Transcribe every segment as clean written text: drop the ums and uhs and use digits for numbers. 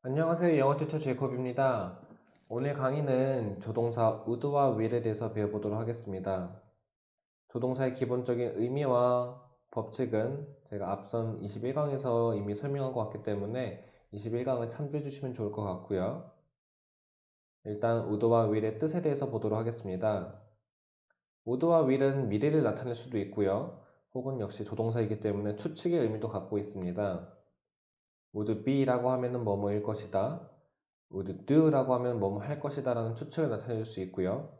안녕하세요. 영어 튜터 제이콥입니다. 오늘 강의는 조동사 would와 will에 대해서 배워보도록 하겠습니다. 조동사의 기본적인 의미와 법칙은 제가 앞선 21강에서 이미 설명하고 왔기 때문에 21강을 참조해 주시면 좋을 것 같고요. 일단 would와 will의 뜻에 대해서 보도록 하겠습니다. would와 will은 미래를 나타낼 수도 있고요. 혹은 역시 조동사이기 때문에 추측의 의미도 갖고 있습니다. would be라고 하면은 뭐뭐일 것이다. would do라고 하면 뭐뭐 할 것이다 라는 추측을 나타낼 수 있고요.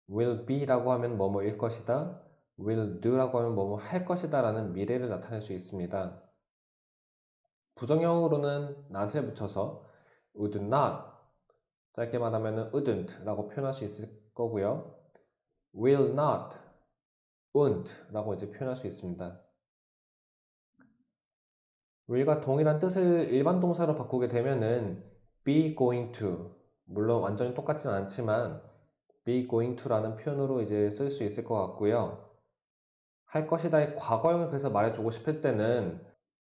will be라고 하면 뭐뭐일 것이다. will do라고 하면 뭐뭐 할 것이다 라는 미래를 나타낼 수 있습니다. 부정형으로는 not을 붙여서 would not, 짧게 말하면 wouldn't 라고 표현할 수 있을 거고요. will not, won't 라고 이제 표현할 수 있습니다. will과 동일한 뜻을 일반 동사로 바꾸게 되면은 be going to, 물론 완전히 똑같진 않지만 be going to라는 표현으로 이제 쓸 수 있을 것 같고요. 할 것이다의 과거형을 그래서 말해주고 싶을 때는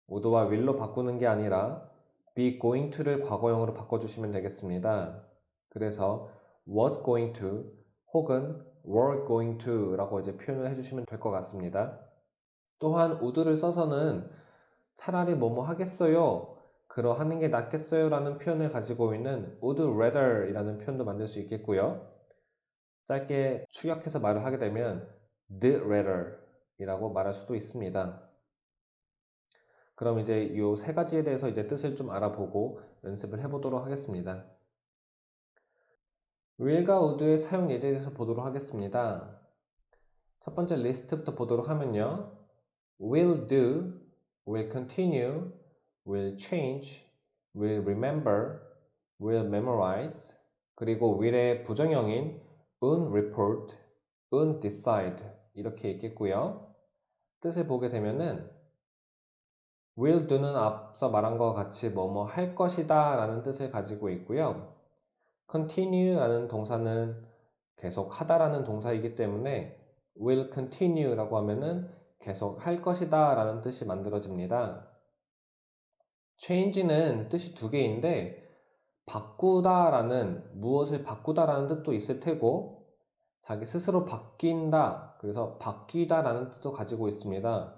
would와 will로 바꾸는 게 아니라 be going to를 과거형으로 바꿔주시면 되겠습니다. 그래서 was going to 혹은 were going to 라고 이제 표현을 해주시면 될 것 같습니다. 또한 would를 써서는 차라리 뭐뭐 하겠어요, 그러하는 게 낫겠어요 라는 표현을 가지고 있는 would rather 이라는 표현도 만들 수 있겠고요. 짧게 축약해서 말을 하게 되면 the rather 이라고 말할 수도 있습니다. 그럼 이제 이 세 가지에 대해서 이제 뜻을 좀 알아보고 연습을 해보도록 하겠습니다. will과 would의 사용 예제에 대해서 보도록 하겠습니다. 첫 번째 리스트부터 보도록 하면요. will do, will continue, will change, will remember, will memorize, 그리고 will의 부정형인 unreport, undecide 이렇게 있겠고요. 뜻을 보게 되면은 will do는 앞서 말한 것과 같이 뭐뭐 할 것이다 라는 뜻을 가지고 있고요. continue 라는 동사는 계속 하다라는 동사이기 때문에 will continue 라고 하면은 계속 할 것이다 라는 뜻이 만들어집니다. change는 뜻이 두 개인데 바꾸다 라는, 무엇을 바꾸다 라는 뜻도 있을 테고 자기 스스로 바뀐다, 그래서 바뀌다 라는 뜻도 가지고 있습니다.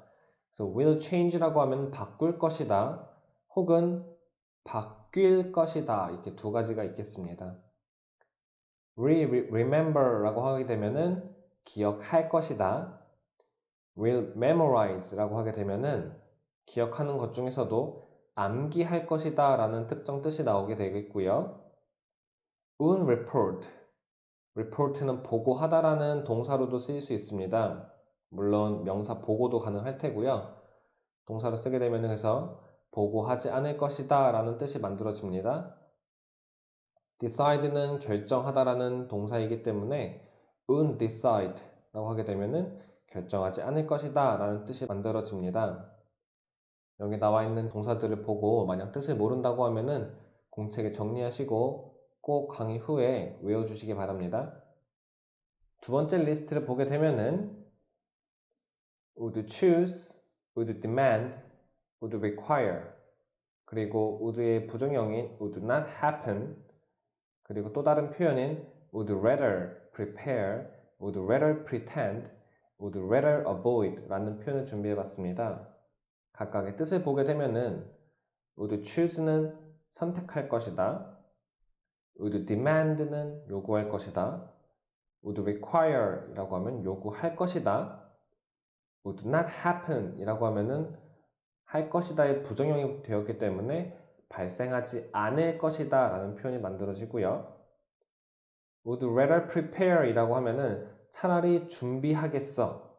그래서 will change라고 하면 바꿀 것이다 혹은 바뀔 것이다, 이렇게 두 가지가 있겠습니다. remember라고 하게 되면은 기억할 것이다. will memorize라고 하게 되면은 기억하는 것 중에서도 암기할 것이다 라는 특정 뜻이 나오게 되겠고요. unreport, report는 보고하다라는 동사로도 쓰일 수 있습니다. 물론 명사 보고도 가능할 테고요. 동사로 쓰게 되면 그래서 보고하지 않을 것이다 라는 뜻이 만들어집니다. decide는 결정하다라는 동사이기 때문에 undecide 라고 하게 되면 결정하지 않을 것이다 라는 뜻이 만들어집니다. 여기 나와 있는 동사들을 보고 만약 뜻을 모른다고 하면은 공책에 정리하시고 꼭 강의 후에 외워주시기 바랍니다. 두 번째 리스트를 보게 되면은 would choose, would demand, would require, 그리고 would의 부정형인 would not happen, 그리고 또 다른 표현인 would rather prepare, would rather pretend, would rather avoid 라는 표현을 준비해 봤습니다. 각각의 뜻을 보게 되면은 would choose는 선택할 것이다, would demand는 요구할 것이다, would require 이라고 하면 요구할 것이다, would not happen 이라고 하면은 할 것이다의 부정형이 되었기 때문에 발생하지 않을 것이다 라는 표현이 만들어지고요. would rather prepare 이라고 하면은 차라리 준비하겠어,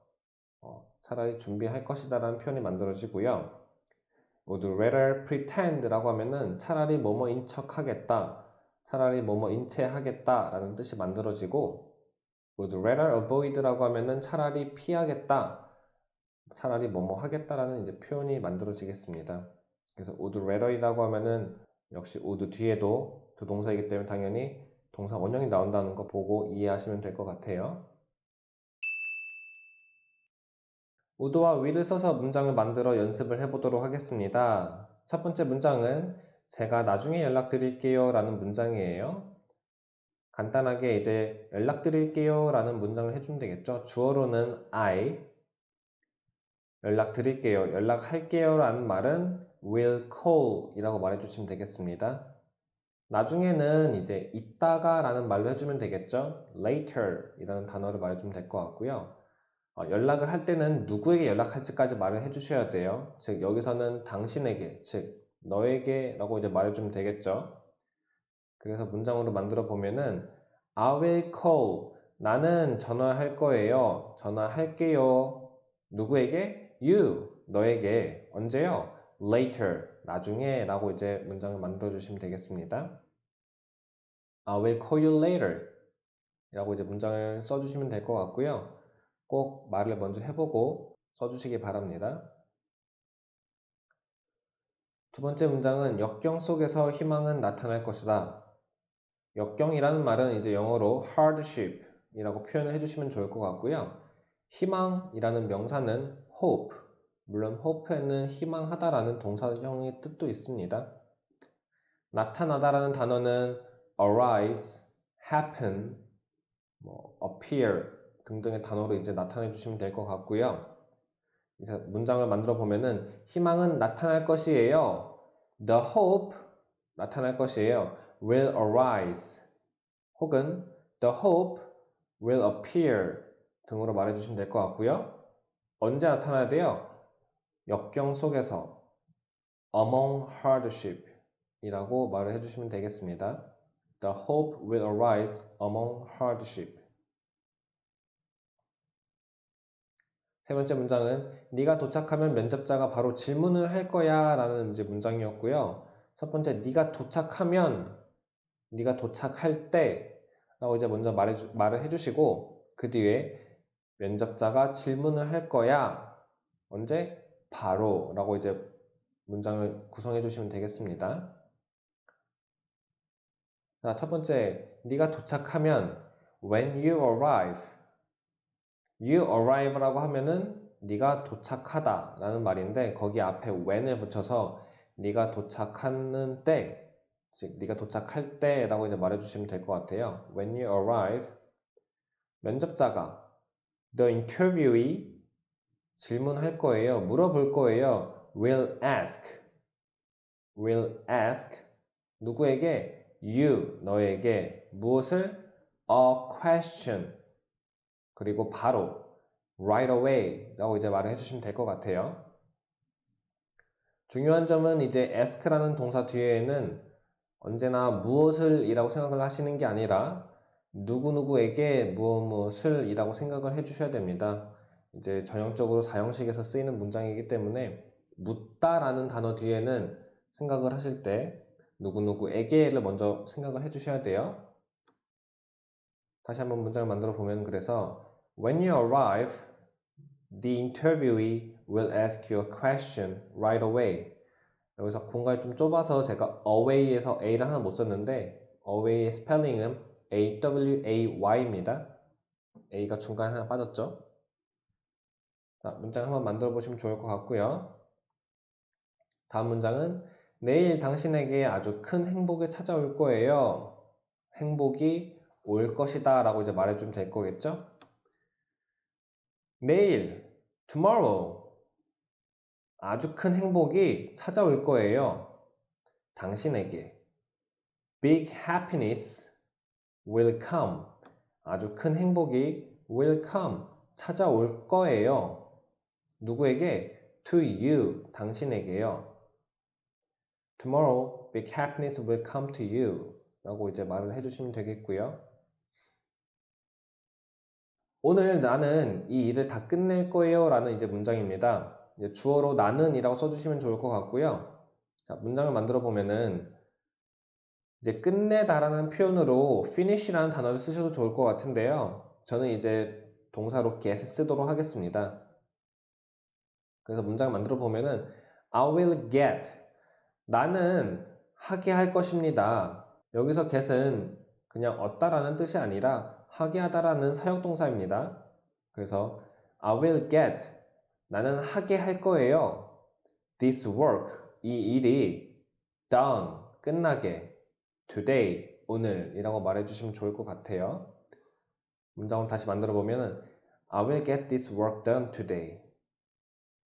차라리 준비할 것이다 라는 표현이 만들어지고요. would rather pretend 라고 하면은 차라리 뭐뭐인 척 하겠다, 차라리 뭐뭐인 채 하겠다 라는 뜻이 만들어지고, would rather avoid 라고 하면은 차라리 피하겠다, 차라리 뭐뭐 하겠다라는 이제 표현이 만들어지겠습니다. 그래서 would rather이라고 하면은 역시 would 뒤에도 조동사이기 때문에 당연히 동사 원형이 나온다는 거 보고 이해하시면 될 것 같아요. would와 will을 써서 문장을 만들어 연습을 해보도록 하겠습니다. 첫 번째 문장은 제가 나중에 연락드릴게요 라는 문장이에요. 간단하게 이제 연락드릴게요 라는 문장을 해주면 되겠죠. 주어로는 I, 연락드릴게요, 연락할게요 라는 말은 will call 이라고 말해주시면 되겠습니다. 나중에는 이제 이따가 라는 말로 해주면 되겠죠. later 이라는 단어를 말해주면 될 것 같고요. 연락을 할 때는 누구에게 연락할지까지 말을 해주셔야 돼요. 즉 여기서는 당신에게, 즉 너에게 라고 이제 말해주면 되겠죠. 그래서 문장으로 만들어 보면은 I will call, 나는 전화할 거예요, 전화할게요. 누구에게? You, 너에게. 언제요? Later, 나중에 라고 이제 문장을 만들어 주시면 되겠습니다. I will call you later 라고 이제 문장을 써주시면 될 것 같고요. 꼭 말을 먼저 해보고 써주시기 바랍니다. 두 번째 문장은 역경 속에서 희망은 나타날 것이다. 역경이라는 말은 이제 영어로 hardship 이라고 표현을 해주시면 좋을 것 같고요. 희망이라는 명사는 hope, 물론 hope에는 희망하다라는 동사형의 뜻도 있습니다. 나타나다라는 단어는 arise, happen, appear 등등의 단어로 이제 나타내 주시면 될 것 같고요. 이제 문장을 만들어 보면은 희망은 나타날 것이에요. The hope, 나타날 것이에요. will arise 혹은 the hope will appear 등으로 말해 주시면 될 것 같고요. 언제 나타나야 돼요? 역경 속에서 among hardship 이라고 말을 해주시면 되겠습니다. The hope will arise among hardship. 세 번째 문장은 네가 도착하면 면접자가 바로 질문을 할 거야 라는 이제 문장이었고요. 첫 번째 네가 도착하면, 네가 도착할 때 라고 이제 먼저 말을 해주시고 그 뒤에 면접자가 질문을 할 거야. 언제? 바로 라고 이제 문장을 구성해 주시면 되겠습니다. 자, 첫 번째, 네가 도착하면 when you arrive, you arrive라고 하면은 네가 도착하다 라는 말인데 거기 앞에 when을 붙여서 네가 도착하는 때, 즉 네가 도착할 때 라고 이제 말해주시면 될 것 같아요. when you arrive, 면접자가 the interviewee 질문할 거예요, 물어볼 거예요. will ask 누구에게? you, 너에게 무엇을? a question 그리고 바로 right away 라고 이제 말을 해주시면 될 것 같아요. 중요한 점은 이제 ask라는 동사 뒤에는 언제나 무엇을 이라고 생각을 하시는 게 아니라 누구누구에게 무엇을 이라고 생각을 해주셔야 됩니다. 이제 전형적으로 사형식에서 쓰이는 문장이기 때문에 묻다라는 단어 뒤에는 생각을 하실 때 누구누구에게를 먼저 생각을 해주셔야 돼요. 다시 한번 문장을 만들어 보면 그래서 When you arrive, the interviewee will ask you a question right away. 여기서 공간이 좀 좁아서 제가 away에서 a를 하나 못 썼는데 away의 스펠링은 away입니다. a가 중간에 하나 빠졌죠. 자, 문장 한번 만들어 보시면 좋을 것 같고요. 다음 문장은 내일 당신에게 아주 큰 행복이 찾아올 거예요. 행복이 올 것이다 라고 이제 말해주면 될 거겠죠? 내일, tomorrow, 아주 큰 행복이 찾아올 거예요. 당신에게. Big happiness will come. 아주 큰 행복이 will come. 찾아올 거예요. 누구에게? To you. 당신에게요. Tomorrow, big happiness will come to you. 라고 이제 말을 해주시면 되겠고요. 오늘 나는 이 일을 다 끝낼 거예요 라는 이제 문장입니다. 이제 주어로 나는 이라고 써주시면 좋을 것 같고요. 자, 문장을 만들어 보면은 이제 끝내다라는 표현으로 finish라는 단어를 쓰셔도 좋을 것 같은데요. 저는 이제 동사로 get 쓰도록 하겠습니다. 그래서 문장을 만들어 보면은 I will get, 나는 하게 할 것입니다. 여기서 get은 그냥 얻다라는 뜻이 아니라 하게 하다라는 사역동사입니다. 그래서 I will get, 나는 하게 할 거예요. This work, 이 일이 done, 끝나게, today, 오늘 이라고 말해주시면 좋을 것 같아요. 문장을 다시 만들어 보면은 I will get this work done today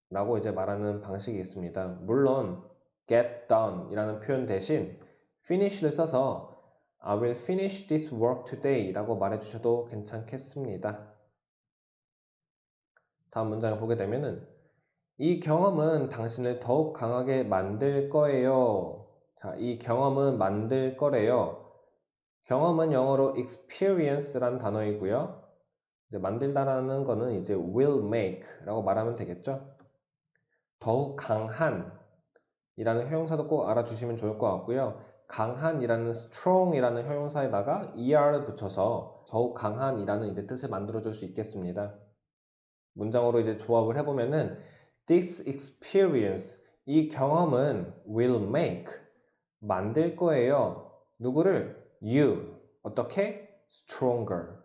라고 이제 말하는 방식이 있습니다. 물론 get done 이라는 표현 대신 finish를 써서 I will finish this work today 라고 말해주셔도 괜찮겠습니다. 다음 문장을 보게 되면은 이 경험은 당신을 더욱 강하게 만들 거예요. 자, 이 경험은 만들 거래요. 경험은 영어로 experience란 단어이고요. 이제 만들다라는 거는 이제 will make 라고 말하면 되겠죠. 더욱 강한 이라는 형용사도 꼭 알아주시면 좋을 것 같고요. 강한이라는 strong이라는 형용사에다가 er를 붙여서 더욱 강한이라는 이제 뜻을 만들어줄 수 있겠습니다. 문장으로 이제 조합을 해보면은 this experience, 이 경험은 will make, 만들 거예요. 누구를? you. 어떻게? stronger.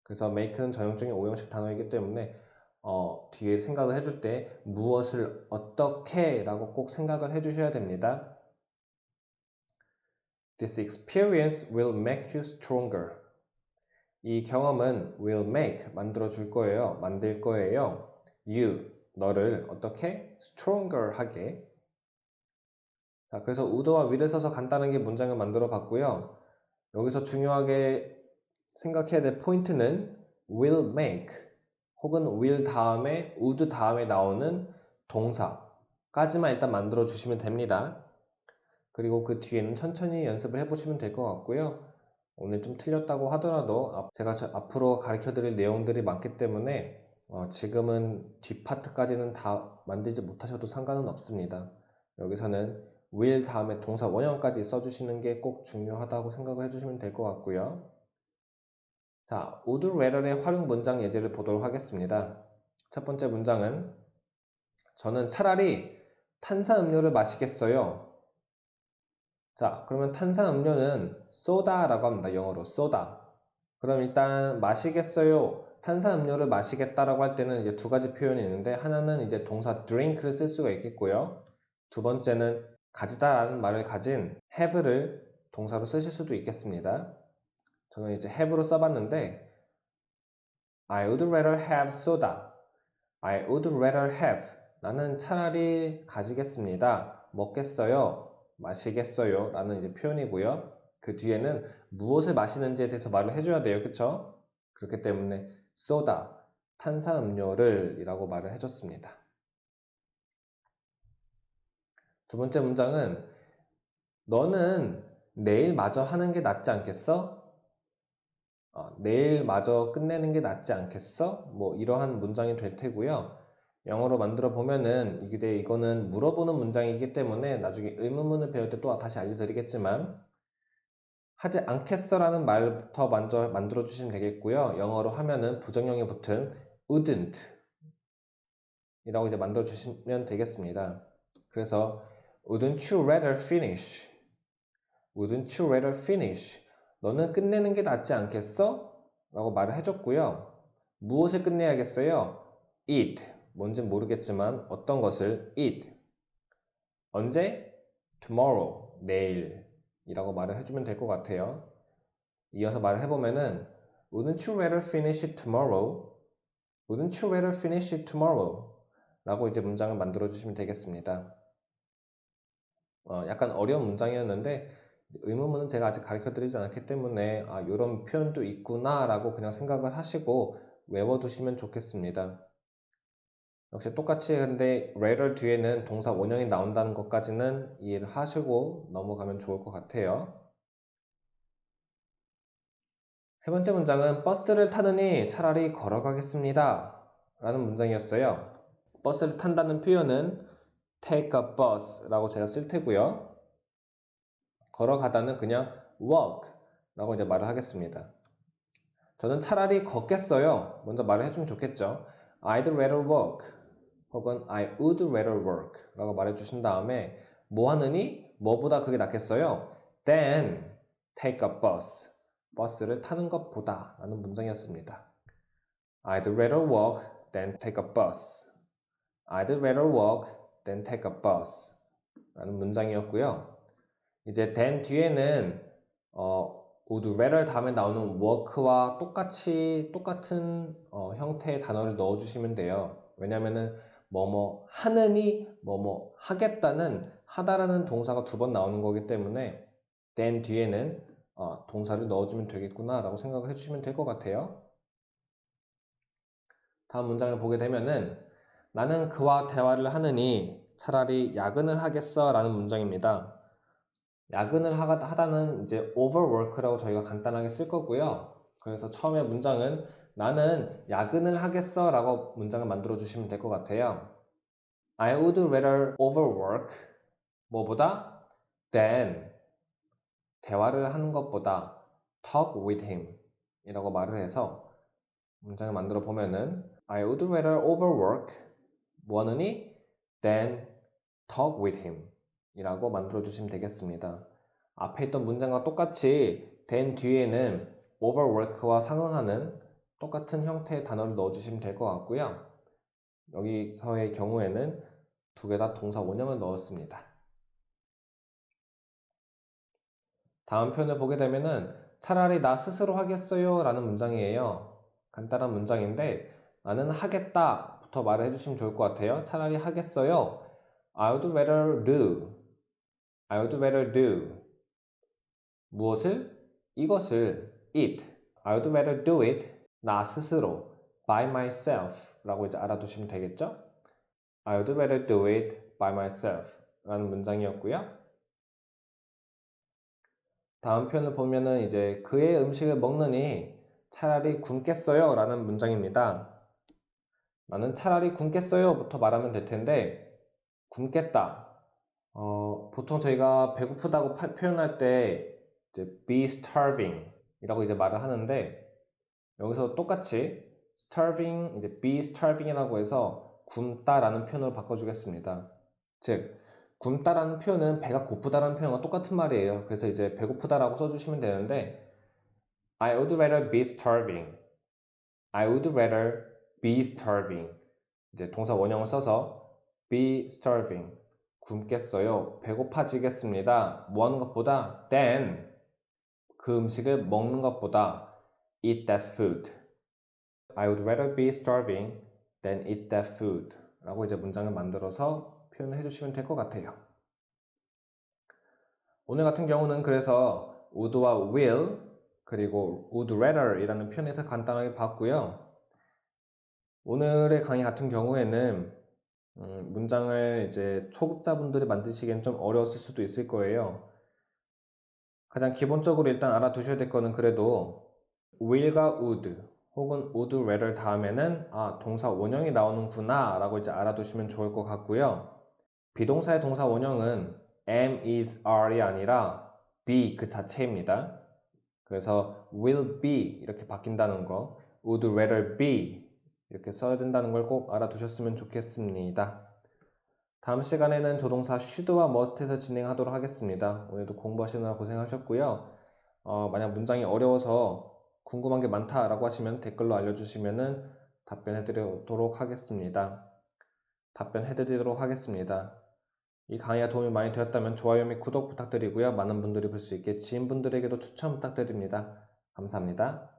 그래서 make는 전형적인 오형식 단어이기 때문에 뒤에 생각을 해줄 때 무엇을 어떻게 라고 꼭 생각을 해주셔야 됩니다. This experience will make you stronger. 이 경험은 will make, 만들어줄 거예요. 만들 거예요. you, 너를 어떻게? stronger 하게. 자, 그래서 would와 will을 써서 간단하게 문장을 만들어 봤고요. 여기서 중요하게 생각해야 될 포인트는 will make 혹은 will 다음에 would 다음에 나오는 동사까지만 일단 만들어 주시면 됩니다. 그리고 그 뒤에는 천천히 연습을 해보시면 될 것 같고요. 오늘 좀 틀렸다고 하더라도 제가 앞으로 가르쳐 드릴 내용들이 많기 때문에 지금은 뒷파트까지는 다 만들지 못하셔도 상관은 없습니다. 여기서는 will 다음에 동사 원형까지 써주시는 게 꼭 중요하다고 생각을 해주시면 될 것 같고요. 자, would rather의 활용 문장 예제를 보도록 하겠습니다. 첫 번째 문장은 저는 차라리 탄산음료를 마시겠어요. 자, 그러면 탄산음료는 soda라고 합니다. 영어로 soda. 그럼 일단 마시겠어요. 탄산음료를 마시겠다라고 할 때는 이제 두 가지 표현이 있는데 하나는 이제 동사 drink를 쓸 수가 있겠고요. 두 번째는 가지다라는 말을 가진 have를 동사로 쓰실 수도 있겠습니다. 저는 이제 have로 써봤는데 I would rather have soda. I would rather have. 나는 차라리 가지겠습니다. 먹겠어요. 마시겠어요. 라는 이제 표현이고요. 그 뒤에는 무엇을 마시는지에 대해서 말을 해줘야 돼요. 그쵸? 그렇기 때문에 soda, 탄산음료를 이라고 말을 해줬습니다. 두 번째 문장은 너는 내일 마저 하는 게 낫지 않겠어? 내일 마저 끝내는 게 낫지 않겠어? 뭐 이러한 문장이 될 테고요. 영어로 만들어 보면은 이거는 물어보는 문장이기 때문에 나중에 의문문을 배울 때 또 다시 알려드리겠지만 하지 않겠어 라는 말부터 먼저 만들어 주시면 되겠고요. 영어로 하면은 부정형이 붙은 wouldn't 이라고 이제 만들어 주시면 되겠습니다. 그래서 wouldn't you rather finish? Wouldn't you rather finish? 너는 끝내는 게 낫지 않겠어? 라고 말을 해줬고요. 무엇을 끝내야겠어요? Eat. 뭔진 모르겠지만 어떤 것을 eat. 언제? Tomorrow. 내일. 이라고 말을 해주면 될 것 같아요. 이어서 말을 해보면은 Wouldn't you rather finish it tomorrow? Wouldn't you rather finish it tomorrow? 라고 이제 문장을 만들어 주시면 되겠습니다. 약간 어려운 문장이었는데 의문문은 제가 아직 가르쳐 드리지 않았기 때문에 이런 표현도 있구나 라고 그냥 생각을 하시고 외워두시면 좋겠습니다. 역시 똑같이 근데 rather 뒤에는 동사 원형이 나온다는 것까지는 이해를 하시고 넘어가면 좋을 것 같아요. 세 번째 문장은 버스를 타느니 차라리 걸어가겠습니다 라는 문장이었어요. 버스를 탄다는 표현은 take a bus 라고 제가 쓸 테고요. 걸어가다는 그냥 walk 라고 이제 말을 하겠습니다. 저는 차라리 걷겠어요. 먼저 말을 해주면 좋겠죠. I'd rather walk 혹은 I would rather work 라고 말해주신 다음에 뭐 하느니? 뭐보다 그게 낫겠어요? Then take a bus. 버스를 타는 것보다 라는 문장이었습니다. I'd rather walk than take a bus. I'd rather walk than take a bus 라는 문장이었고요. 이제 then 뒤에는 would rather 다음에 나오는 work와 똑같은 형태의 단어를 넣어주시면 돼요. 왜냐면은 뭐뭐 하느니 뭐뭐 하겠다는 하다라는 동사가 두 번 나오는 거기 때문에 then 뒤에는 동사를 넣어주면 되겠구나 라고 생각을 해주시면 될 것 같아요. 다음 문장을 보게 되면은 나는 그와 대화를 하느니 차라리 야근을 하겠어 라는 문장입니다. 야근을 하다는 이제 overwork라고 저희가 간단하게 쓸 거고요. 그래서 처음에 문장은 나는 야근을 하겠어 라고 문장을 만들어 주시면 될 것 같아요. I would rather overwork 뭐보다 than 대화를 하는 것보다 talk with him 이라고 말을 해서 문장을 만들어 보면은 I would rather overwork 뭐하느니 than talk with him 이라고 만들어 주시면 되겠습니다. 앞에 있던 문장과 똑같이 then 뒤에는 overwork와 상응하는 똑같은 형태의 단어를 넣어 주시면 될 것 같고요. 여기서의 경우에는 두 개 다 동사 원형을 넣었습니다. 다음 표현을 보게 되면은 차라리 나 스스로 하겠어요 라는 문장이에요. 간단한 문장인데 나는 하겠다 부터 말을 해주시면 좋을 것 같아요. 차라리 하겠어요. I would rather do. I would rather do. 무엇을? 이것을. it. I would rather do it. 나 스스로. by myself 라고 이제 알아두시면 되겠죠? I would rather do it by myself 라는 문장이었고요. 다음 표현을 보면은 이제 그의 음식을 먹느니 차라리 굶겠어요 라는 문장입니다. 나는 차라리 굶겠어요 부터 말하면 될 텐데 굶겠다. 보통 저희가 배고프다고 표현할 때 이제 be starving 이라고 이제 말을 하는데 여기서 똑같이 starving, 이제 be starving 이라고 해서 굶다 라는 표현으로 바꿔주겠습니다. 즉 굶다라는 표현은 배가 고프다라는 표현과 똑같은 말이에요. 그래서 이제 배고프다라고 써주시면 되는데 I would rather be starving. I would rather be starving. 이제 동사 원형을 써서 be starving. 굶겠어요. 배고파지겠습니다. 뭐 하는 것보다 than 그 음식을 먹는 것보다 eat that food. I would rather be starving than eat that food. 라고 이제 문장을 만들어서 표현을 해주시면 될 것 같아요. 오늘 같은 경우는 그래서 would와 will 그리고 would rather 이라는 표현에서 간단하게 봤고요. 오늘의 강의 같은 경우에는 문장을 이제 초급자분들이 만드시기엔 좀 어려웠을 수도 있을 거예요. 가장 기본적으로 일단 알아두셔야 될 거는 그래도 will과 would 혹은 would rather 다음에는 동사 원형이 나오는구나 라고 이제 알아두시면 좋을 것 같고요. 비동사의 동사 원형은 am, is, are이 아니라 be 그 자체입니다. 그래서 will be 이렇게 바뀐다는 거, would rather be 이렇게 써야 된다는 걸 꼭 알아두셨으면 좋겠습니다. 다음 시간에는 조동사 should와 must에서 진행하도록 하겠습니다. 오늘도 공부하시느라 고생하셨고요. 만약 문장이 어려워서 궁금한 게 많다라고 하시면 댓글로 알려주시면 답변해드리도록 하겠습니다. 이 강의가 도움이 많이 되었다면 좋아요 및 구독 부탁드리고요. 많은 분들이 볼 수 있게 지인분들에게도 추천 부탁드립니다. 감사합니다.